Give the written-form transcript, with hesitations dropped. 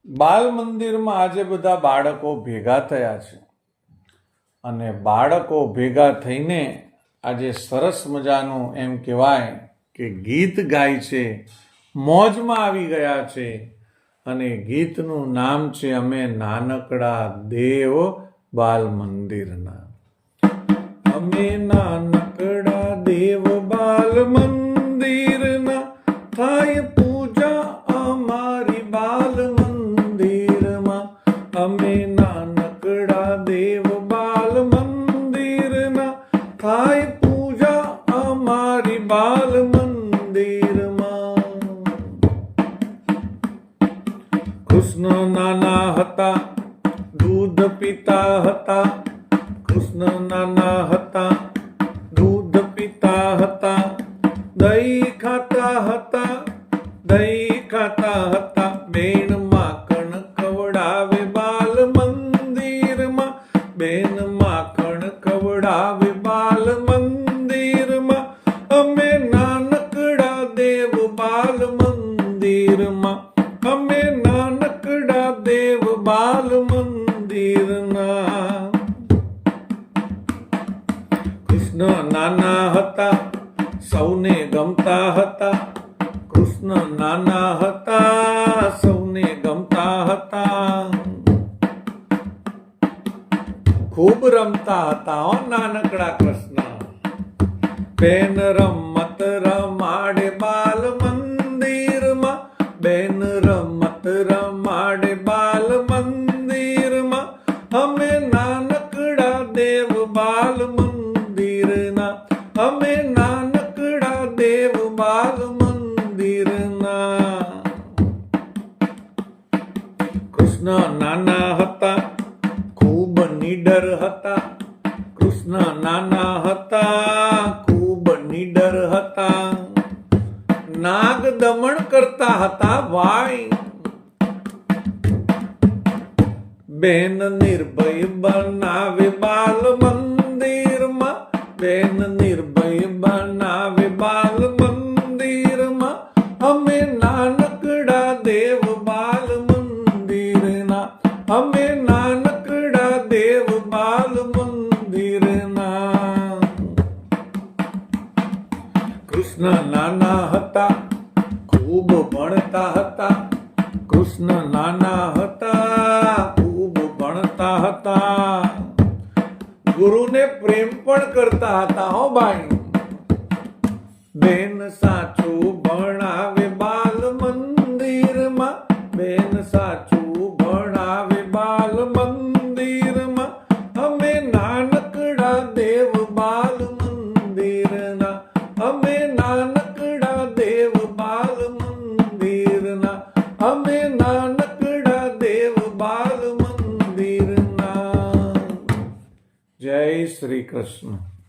બાલ મંદિરમાં આજે બધા બાળકો ભેગા થયા છે અને બાળકો ભેગા થઈને આજે સરસ મજાનું એમ કહેવાય કે ગીત ગાય છે, મોજમાં આવી ગયા છે. અને ગીતનું નામ છે અમે નાનકડા દેવ બાલ મંદિરના. અમે નાનકડા દેવ બાલ મંદિરના, થાય પૂજા અમારી બાલ મંદિરમાં. અમે નાનકડા દેવ બાલ મંદિરના, થાય પૂજા અમારી બાલ મંદિરમાં. કૃષ્ણ નાના હતા, દૂધ પીતા હતા. કૃષ્ણ નાના હતા, દૂધ પીતા હતા. દહીં ખાતા હતા, દહીં ખાતા હતા. બેન માખણ ખવડાવે બાલ મંદિરમાં. બેન માખણ ખવડાવે બાલ મંદિરમાં. અમે નાનકડા દેવ બાલ મંદિરમાં. અમે નાનકડા દેવ બાલ મંદિરના. કૃષ્ણ નાના હતા, સૌને ગમતા હતા. કૃષ્ણ નાના હતા, સૌને ગમતા હતા. ખૂબ રમતા હતા હો નાનકડા કૃષ્ણ. બેન રમત રમાડે બાલ મંદિરમાં. બેન રમત રમાડે બાલ મંદિરમાં. અમે નાનકડા દેવ બાલ મંદિરના. અમે નાનકડા દેવ બાલ મંદિરના. કૃષ્ણ નાના હતા, ખૂબ નીડર હતા. કૃષ્ણ નાના હતા, ખૂબ નીડર હતા. નાગ દમણ કરતા હતા ભાઈ. બેન નિર્ભય બનાવે બાલ મંદિરમાં. બેન નિર્ભય બનાવે બાલ મંદિરમાં. અમે નાનકડા દેવ બાલ મંદિરના. અમે નાનકડા દેવ બાલ મંદિરના. કૃષ્ણ નાના હતા, ખૂબ ભણતા હતા. કૃષ્ણ નાના હતા, ખૂબ ભણતા હતા. ગુરુને પ્રેમ પણ કરતા હતા હો ભાઈ. બેન સાચું ભણાવે બાલ મંદિરમાં. બેન સાચું ભણાવે બાલ મંદિરમાં. અમે નાનકડા દેવ બાલ મંદિરના. અમે નાનકડા દેવ બાલ મંદિરના. અમે નાનકડા દેવ બાલ મંદિરના. જય શ્રી કૃષ્ણ.